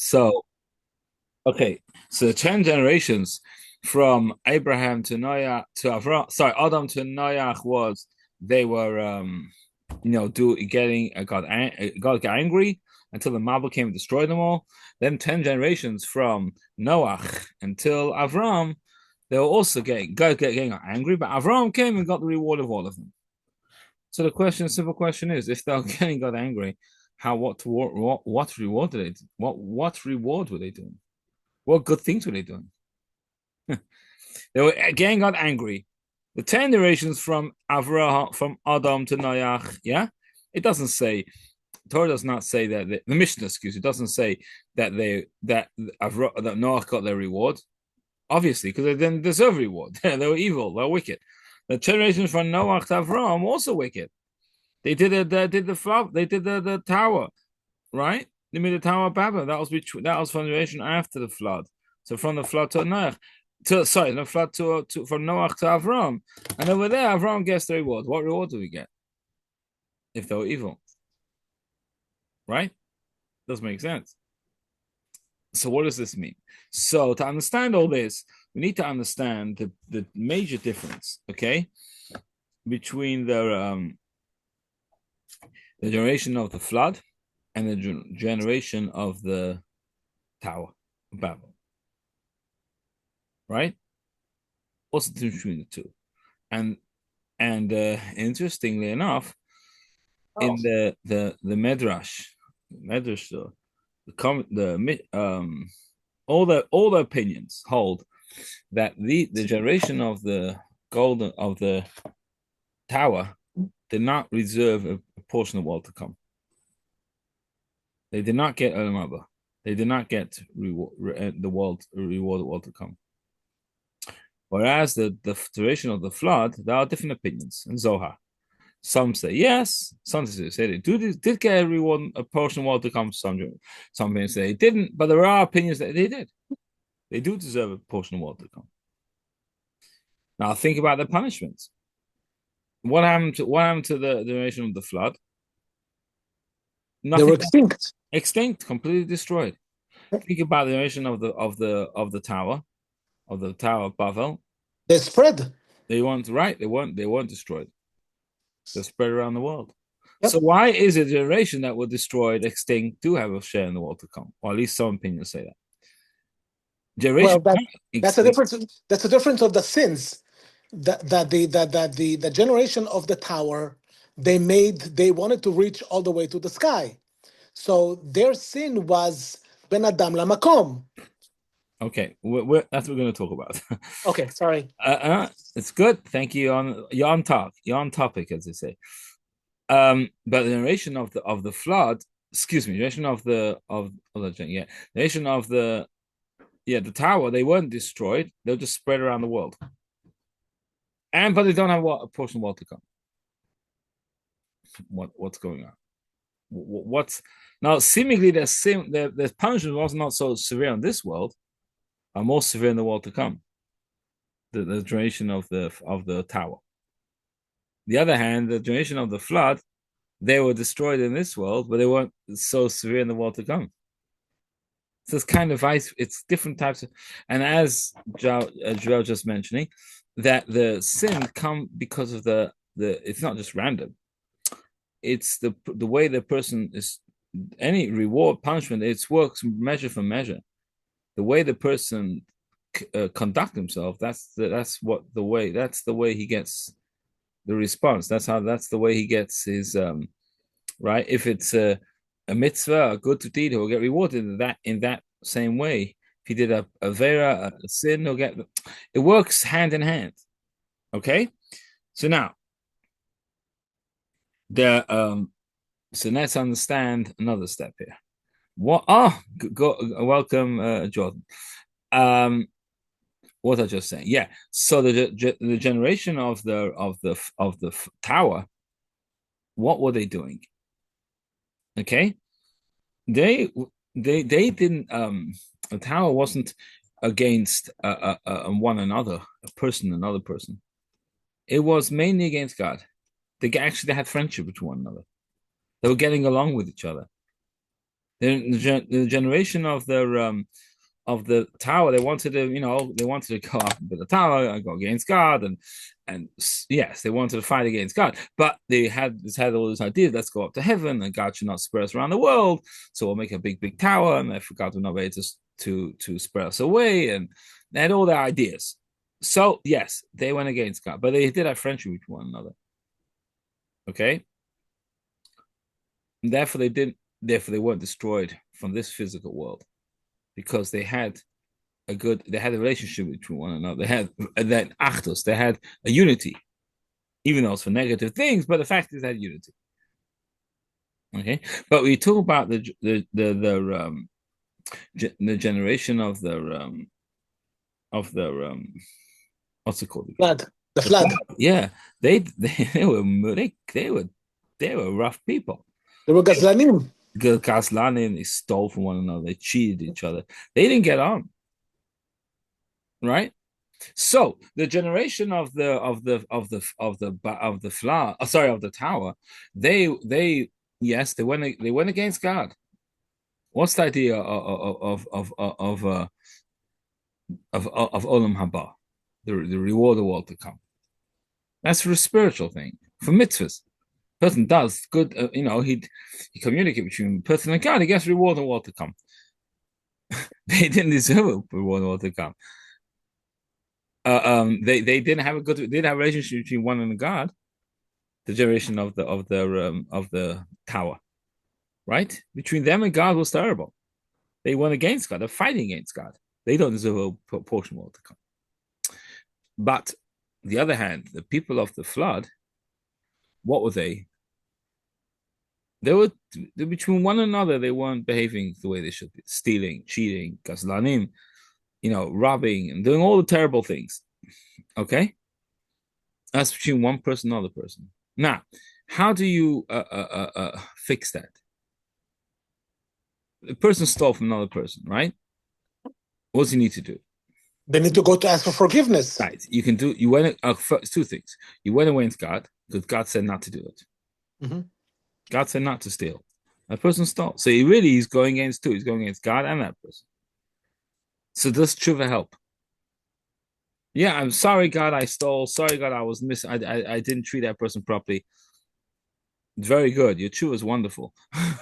So, okay, so 10 generations from Abraham to Noah to Avram, sorry, Adam to Noach was they were God got angry until the Mabul came and destroyed them all. Then 10 generations from Noach until Avram, they were also getting angry, but Avram came and got the reward of all of them. So simple question is, if they're getting God angry, what reward did they what reward were they doing? What good things were they doing? They were again got angry. The 10 generations from Avraham, from Adam to Noach, yeah? It doesn't say, Torah does not say that, the Mishnah, excuse me, doesn't say that that Noach got their reward. Obviously, because they didn't deserve reward. They were evil, they were wicked. The generations from Noach to Avraham also wicked. They did the tower, right? They made the Tower of Babel. That was from the generation after the flood. So from the flood to Noach, the flood from Noach to Avram, and over there Avram gets the reward. What reward do we get if they were evil? Right? Doesn't make sense. So what does this mean? So to understand all this, we need to understand the major difference, okay, between the generation of the flood and the generation of the Tower of Babel. Right? What's the difference between the two? And interestingly enough, in the Medrash, all the opinions hold that the generation of the tower did not reserve a portion of the world to come. They did not get Olam. They did not get the world to come. Whereas the duration of the flood, there are different opinions in Zohar. Some say yes, some say they did get a portion of world to come. Some opinions say they didn't, but there are opinions that they did. They do deserve a portion of world to come. Now think about the punishments. What happened to the duration of the flood? Nothing. They were extinct. Extinct, completely destroyed. Think about the duration of the tower of Babel. They spread. They weren't destroyed. They spread around the world. Yep. So why is it a generation that were destroyed, extinct, do have a share in the world to come? Or at least some opinions say that. Generation that's a difference. That's a difference of the sins that the generation of the tower they wanted to reach all the way to the sky. So their sin was ben adam lamakom. Okay, that's what we're going to talk about. Okay, sorry. It's good. Thank you. You're on topic, as they say. But the generation of the flood, excuse me, generation of the tower, they weren't destroyed. They're just spread around the world. But they don't have a portion of the world to come. What's going on? What's now seemingly the punishment was not so severe in this world, are more severe in the world to come. The generation of the tower. The other hand, the generation of the flood, they were destroyed in this world, but they weren't so severe in the world to come. So it's kind of it's different types of, and as Joel just mentioning, that the sin come because of the it's not just random. It's the way the person is, any reward punishment, it works measure for measure. The way the person conduct himself, that's the way he gets the response. That's the way he gets his right. If it's a mitzvah, a good deed, he'll get rewarded in that same way. If he did a vera, a sin, he'll get. It works hand in hand. Okay, so now so let's understand another step here. What? Welcome, Jordan. What was I just saying? Yeah. So the generation of the tower, what were they doing? Okay, they didn't. The tower wasn't against one another, another person. It was mainly against God. They had friendship with one another. They were getting along with each other. The generation of the tower, they wanted to go up with the tower and go against God, and yes, they wanted to fight against God, but they had all this idea: let's go up to heaven, and God should not spread us around the world, so we'll make a big tower, and therefore God will not be able to spread us away, and they had all their ideas. So yes, they went against God, but they did have friendship with one another. Okay, and therefore they weren't destroyed from this physical world because they had a relationship between one another. They had that achdus, they had a unity, even though it's for negative things, but the fact is that unity. Okay, but we talk about the generation of the what's it called? Flood. The flood. Yeah, they were rough people. They were gazlanim. They stole from one another. They cheated each other. They didn't get on. Right. So the generation of the flower, of the tower, they went against God. What's the idea of olam haba, the reward of world to come? That's for a spiritual thing, for mitzvahs. Person does good, he communicates between person and God. He gets reward of world to come. They didn't deserve reward of world to come. They didn't have a relationship between one and God. The generation of the tower, right? Between them and God was terrible. They went against God. They're fighting against God. They don't deserve a portion of world to come. But on the other hand, the people of the flood, what were they? They were between one another. They weren't behaving the way they should be: stealing, cheating, gazlanim, robbing, and doing all the terrible things. Okay, that's between one person and another person. Now, how do you fix that? The person stole from another person, right? What does he need to do? They need to go to ask for forgiveness. Right. You went first, two things. You went against God because God said not to do it. Mm-hmm. God said not to steal. That person stole. So he's going against two. He's going against God and that person. So does tshuva help? Yeah, I'm sorry, God, I stole. Sorry, God, I was I didn't treat that person properly. Very good. Your tshuva is wonderful,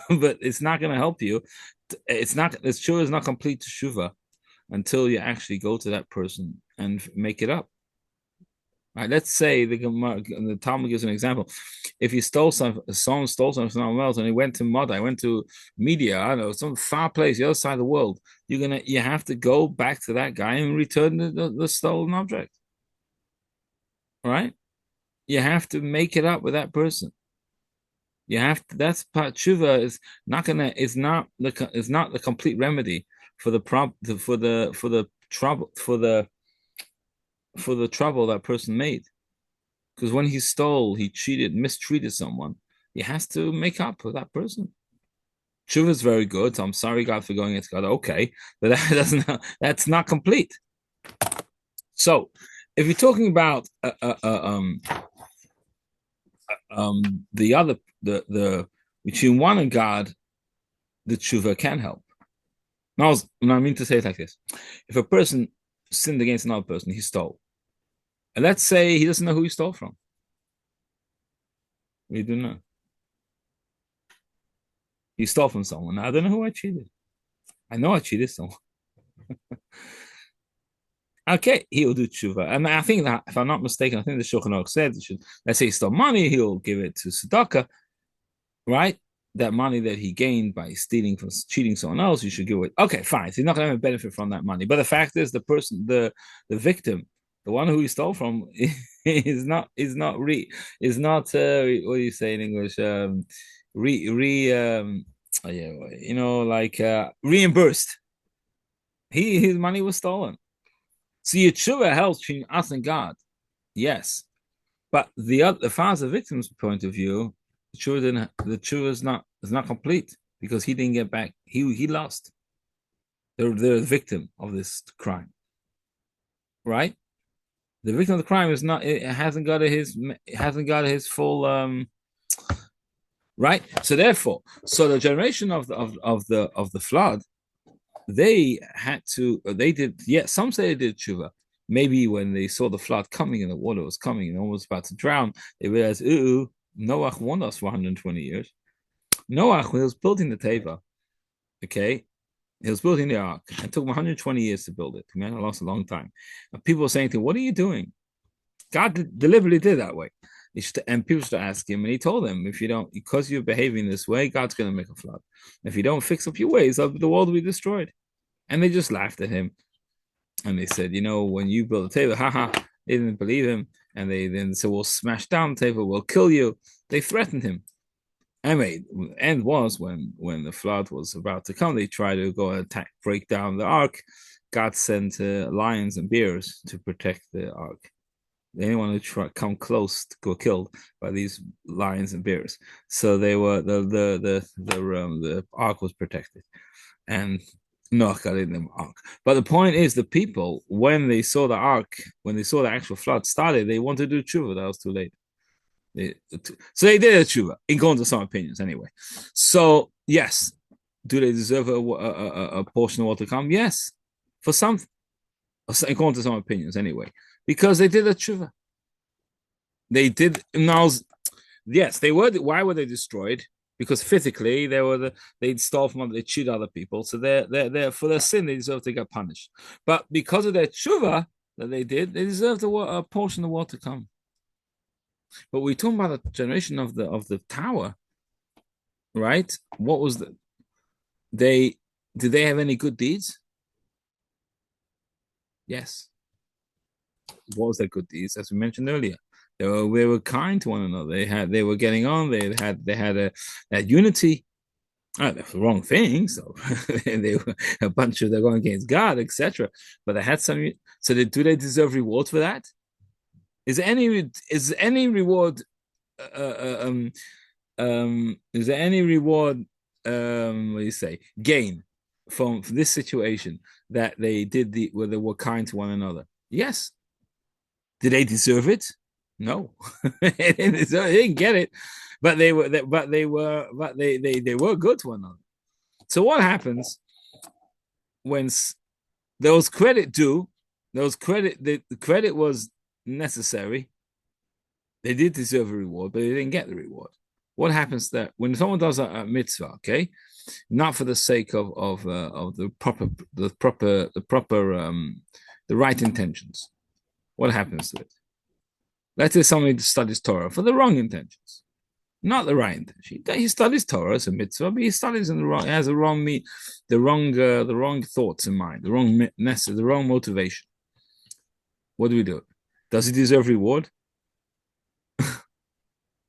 but it's not going to help you. This tshuva is not complete teshuva until you actually go to that person and make it up. Right, let's say the Talmud gives an example. If you someone stole something from someone else, and he went to Mada, went to media, I don't know, some far place, the other side of the world, you have to go back to that guy and return the stolen object. Right? You have to make it up with that person. You have to. That's part tshuva is not the complete remedy for the trouble that person made. Because when he stole, he mistreated someone. He has to make up with that person. Tshuva is very good. So I'm sorry, God, for going against God. Okay, but that's not complete. So, if you're talking about between one and God, the tshuva can help. Now, I mean to say it like this: if a person sinned against another person, he stole. And let's say he doesn't know who he stole from. We do know. He stole from someone. I don't know who I cheated. I know I cheated someone. Okay, he'll do tshuva. And I think that, if I'm not mistaken, I think the Shulchan Aruch said, let's say he stole money, he'll give it to tzedakah, right? That money that he gained by cheating someone else, you should give it. Okay, fine. So he's not going to have a benefit from that money. But the fact is, the victim, the one who he stole from, is not what do you say in English? Reimbursed. His money was stolen. So your tshuva helps between us and God, yes, but the far as the victim's point of view, the tshuva is not complete because he didn't get back. He lost. They're the victim of this crime, right? The victim of the crime hasn't got his full right? So therefore, the generation of the flood, they did, some say they did tshuva. Maybe when they saw the flood coming and the water was coming and almost about to drown, they realized, ooh, Noach warned us for 120 years. Noach, when he was building the Teva, okay, he was building the ark, and it took him 120 years to build it. Man, it lost a long time. And people were saying to him, what are you doing? God deliberately did that way. And people should ask him, and he told them, if you don't, because you're behaving this way, God's going to make a flood. If you don't fix up your ways, the world will be destroyed. And they just laughed at him. And they said, when you build a table, haha, they didn't believe him. And they then said, we'll smash down the table, we'll kill you. They threatened him. Anyway, the end was when the flood was about to come, they tried to go attack, break down the ark. God sent lions and bears to protect the ark. Anyone who tried come close got killed by these lions and bears. So they were the ark was protected, and Noach got in the ark. But the point is, the people, when they saw the ark, when they saw the actual flood started, they wanted to do tshuva. That was too late. So they did a tshuva, according to some opinions, anyway. So yes, do they deserve a portion of what to come? Yes, for some, according to some opinions, anyway, because they did a tshuva. They did now. Yes, they were. Why were they destroyed? Because physically they stole from they cheat other people, so they're for their sin they deserve to get punished. But because of their tshuva that they did, they deserve a portion of what to come. But we're talking about the generation of the tower, right? What was did they have any good deeds? Yes. What was their good deeds? As we mentioned earlier, they were kind to one another. They were getting on. They had a unity. That's the wrong thing. So they were a bunch of they're going against God, etc. But they had some. So do they deserve reward for that? Is there any reward? Is there any reward? What do you say? Gain from this situation that they did where they were kind to one another? Yes. Did they deserve it? No, they didn't get it, but they were good to one another. So what happens when those credit due? Those credit the credit was necessary. They did deserve a reward, but they didn't get the reward. What happens that when someone does a mitzvah, okay, not for the sake of the right intentions, what happens to it? Let's say somebody studies Torah for the wrong intentions, not the right intention. He studies Torah as a mitzvah, but he studies in the wrong, has the wrong thoughts in mind, the wrong motivation. What do? Does he deserve reward?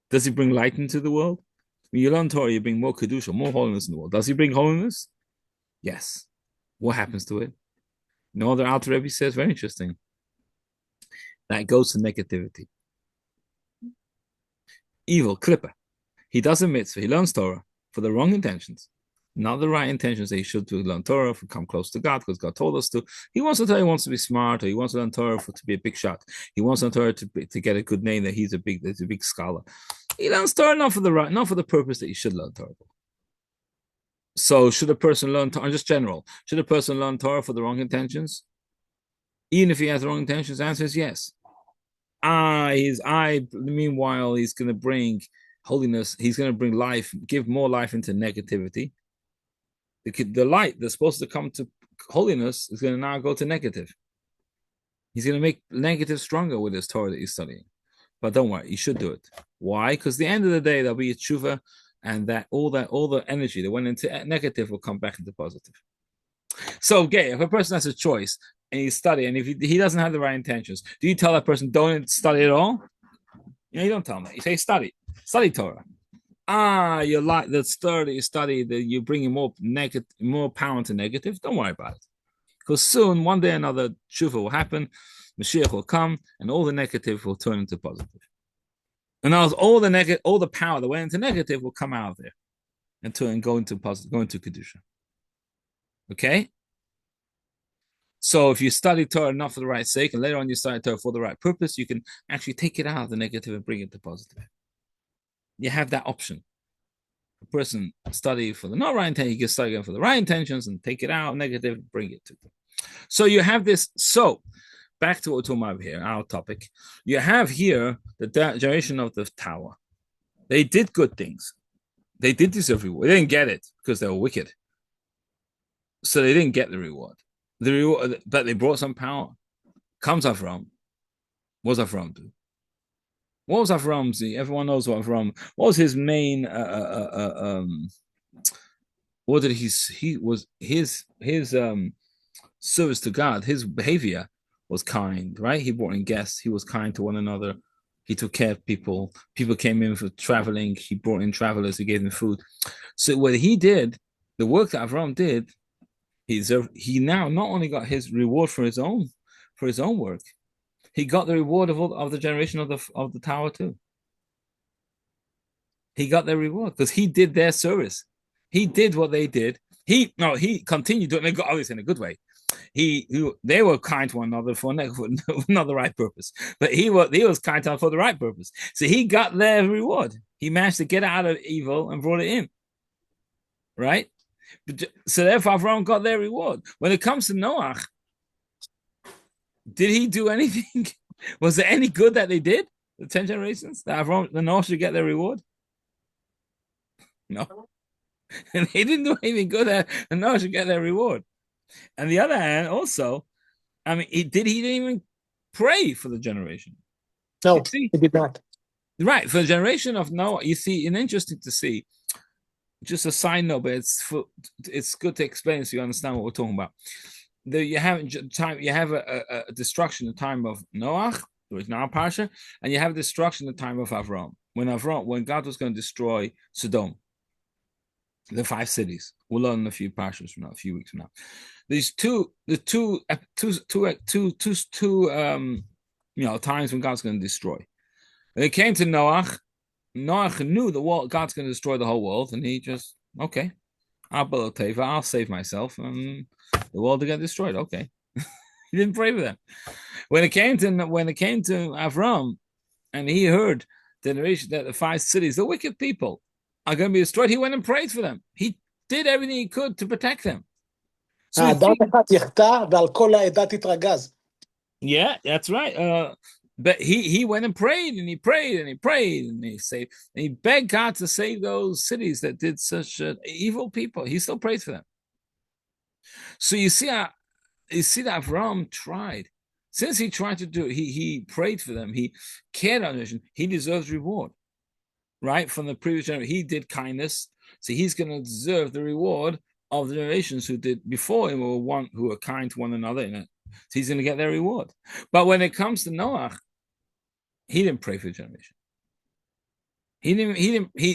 Does he bring light into the world? When you learn Torah, you bring more kedusha, more holiness in the world. Does he bring holiness? Yes. What happens to it? The Alter Rebbe says, very interesting. That goes to negativity. Evil, clipper. He does a mitzvah, he learns Torah for the wrong intentions, not the right intentions that he should to learn Torah, to come close to God, because God told us to. He wants to be smart, or he wants to learn Torah to be a big shot. He wants to learn Torah to get a good name, that he's a big scholar. He learns Torah not for the purpose that he should learn Torah. So should a person learn Torah, just general, should a person learn Torah for the wrong intentions? Even if he has the wrong intentions, the answer is yes. Meanwhile, he's going to bring holiness. He's going to bring life, give more life into negativity. The light that's supposed to come to holiness is going to now go to negative. He's going to make negative stronger with his Torah that he's studying. But don't worry, you should do it. Why? Because at the end of the day, there'll be a tshuva, and that all the energy that went into negative will come back into positive. So, okay, if a person has a choice and you study, and if he doesn't have the right intentions, do you tell that person don't study at all? You don't tell them. You say study Torah. You like the study, you're bringing more power to negative. Don't worry about it, because soon, one day, another tshuva will happen. Mashiach will come, and all the negative will turn into positive. And all the power that went into negative will come out of there and go into positive, go into kedusha. Okay. So if you study Torah not for the right sake, and later on you study Torah for the right purpose, you can actually take it out of the negative and bring it to positive. You have that option. a person study for the not right intention, he can study again for the right intentions and take it out, negative, bring it to them. So you have this. So back to what we're talking about here, our topic. You have here the generation of the tower. They did good things. They did deserve reward. They didn't get it because they were wicked. So they didn't get the reward. The reward, but they brought some power. Comes Avram. What does Avram do? What was Avram's? Everyone knows what Avram. What was his main? What did he was his service to God? His behavior was kind, right? He brought in guests. He was kind to one another. He took care of people. People came in for traveling. He brought in travelers. He gave them food. So what he did, the work that Avram did, he now not only got his reward for his own work, he got the reward of the generation of the tower too. He got their reward because he did their service. He did what they did. He continued doing it, obviously in a good way. They were kind to one another for not the right purpose, but he was kind to them for the right purpose. So he got their reward. He managed to get out of evil and brought it in. Right? So therefore, Avram got their reward. When it comes to Noach, did he do anything? Was there any good that they did? The 10 generations that Avram, the Noach should get their reward? No. And they didn't do anything good that the Noach should get their reward. On the other hand, also, I mean, he didn't even pray for the generation. No, he did not. Right, for the generation of Noah, you see, and interesting to see. Just a side note, but it's good to explain so you understand what we're talking about. You have a destruction in the time of Noach, which is now Parsha, and you have destruction in the time of Avram. When God was going to destroy Sodom, the 5 cities. We'll learn in a few Parshas from now, a few weeks from now. These two times when God's going to destroy. When it came to Noach knew God's going to destroy the whole world, and he just, okay, I'll save myself, and the world will get destroyed. Okay. He didn't pray for them. When it came to Avram, and he heard that the 5 cities, the wicked people, are going to be destroyed, he went and prayed for them. He did everything he could to protect them. So yeah, that's right. But he went and prayed, and he prayed, and he prayed, and he begged God to save those cities that did such evil people. He still prayed for them. So you see that Avram tried. Since he tried to do it, he prayed for them. He cared about them. He deserves reward, right? From the previous generation, he did kindness, so he's going to deserve the reward of the generations who did before him, who were kind to one another. So he's going to get their reward. But when it comes to Noach, he didn't pray for the generation.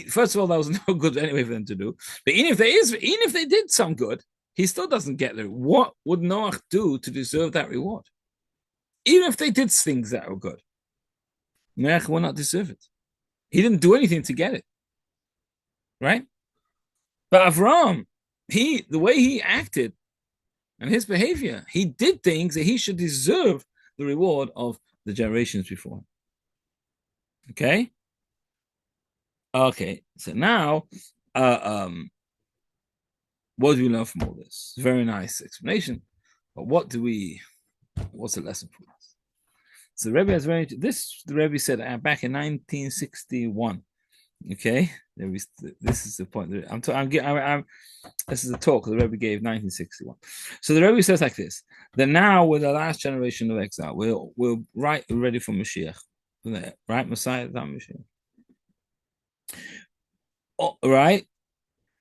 First of all, that was no good anyway for them to do. But even if they did some good, he still doesn't get there. What would Noach do to deserve that reward? Even if they did things that were good, Noach will not deserve it. He didn't do anything to get it. Right? But Avram, the way he acted and his behavior, he did things that he should deserve the reward of the generations before him. Okay? Okay, so now, what do we learn from all this? Very nice explanation. But what's the lesson for us? So the Rabbi the Rabbi said back in 1961. Okay, this is the point. This is the talk the Rebbe gave 1961. So the Rebbe says like this: that now we're the last generation of exile. We're ready for Mashiach, right? Messiah, not Mashiach. Right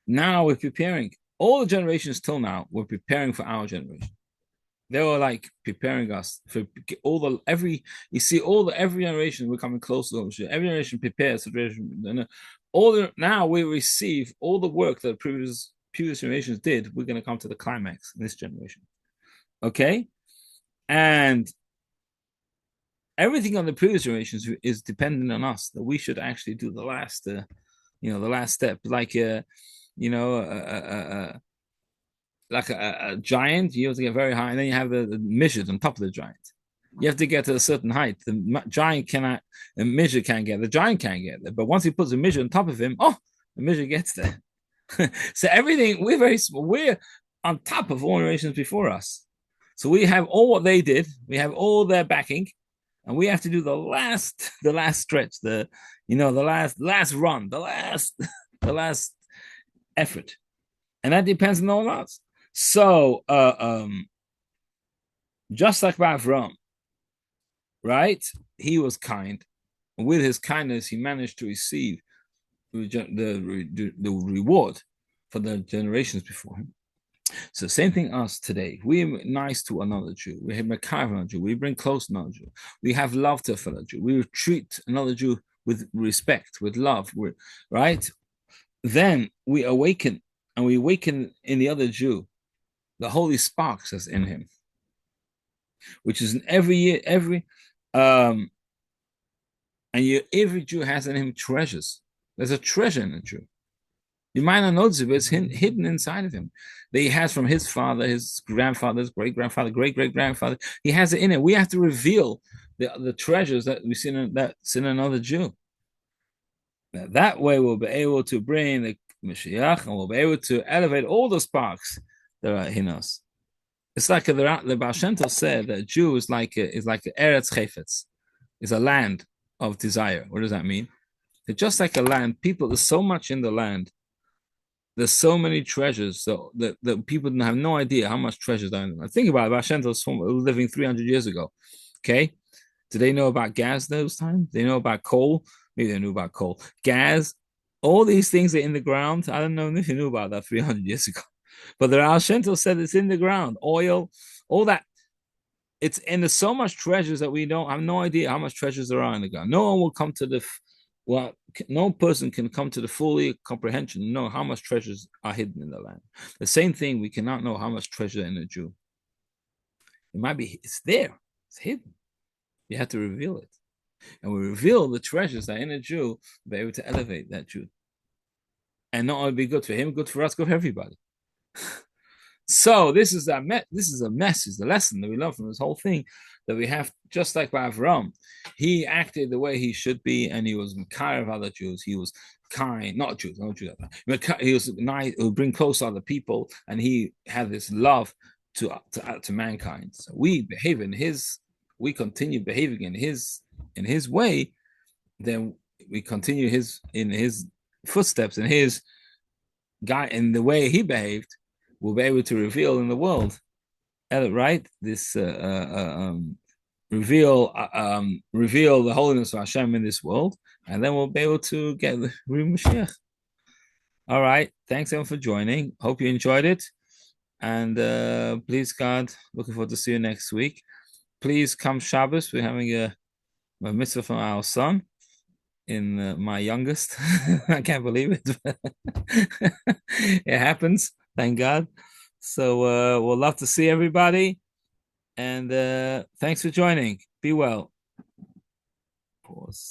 now we're preparing. All the generations till now, we're preparing for our generation. They were like preparing us for every generation. We're coming closer to Mashiach. Every generation prepares. Now we receive all the work that previous generations did. We're going to come to the climax in this generation. Okay, and everything on the previous generations is dependent on us. That we should actually do the last step, like like a giant. You have to get very high, and then you have the midget on top of the giant. You have to get to a certain height. The giant cannot, the midget can't get. The giant can't get there. But once he puts a midget on top of him, the midget gets there. So everything, we're very small. We're on top of all generations before us. So we have all what they did. We have all their backing, and we have to do the last stretch, the last run, the last effort, and that depends on all of us. So just like Avram, right? He was kind. With his kindness, he managed to receive the reward for the generations before him. So same thing us today. We're nice to another Jew. We have Makav another Jew. We bring close another Jew. We have love to a fellow Jew. We treat another Jew with respect, with love, right? Then we awaken, and we awaken in the other Jew the holy sparks that's in him, which is in every year, every Jew has in him treasures. There's a treasure in a Jew. You might not notice it, but it's hidden inside of him that he has from his father, his grandfather, his great-grandfather, great-great-grandfather. He has it in it. We have to reveal the treasures that we see that's in another Jew. Now, that way we'll be able to bring the Mashiach, and we'll be able to elevate all the sparks that are in us. It's like the Baal Shem Tov said that a Jew is like a Eretz Chayfetz, is a land of desire. What does that mean? It's just like a land. People, there's so much in the land. There's so many treasures, so that people have no idea how much treasures are in them. Think about it. Baal Shem Tov was living 300 years ago. Okay, did they know about gas those times? They know about coal. Maybe they knew about coal, gas. All these things are in the ground. I don't know if you knew about that 300 years ago. But the Baal Shem Tov said it's in the ground. Oil, all that. And there's so much treasures that we don't have no idea how much treasures there are in the ground. No one will come to no person can come to the fully comprehension and know how much treasures are hidden in the land. The same thing, we cannot know how much treasure in a Jew. It might be, it's there, it's hidden. You have to reveal it. And we reveal the treasures that in a Jew, be able to elevate that Jew. And not only be good for him, good for us, good for everybody. So this is a message, the lesson that we learn from this whole thing, that we have, just like by Avram, he acted the way he should be, and he was kind of other Jews. He was kind, not Jews, he was nice, he would bring close other people, and he had this love to mankind. So we behave we continue behaving in his way, then we continue in his footsteps, in his guy, in the way he behaved. We'll be able to reveal in the world, right? This reveal the holiness of Hashem in this world, and then we'll be able to get the Mashiach. All right, thanks everyone for joining. Hope you enjoyed it, and please God, looking forward to see you next week. Please come Shabbos. We're having a mitzvah from our son, in my youngest. I can't believe it. It happens. Thank God. So we'll love to see everybody. And thanks for joining. Be well. Pause.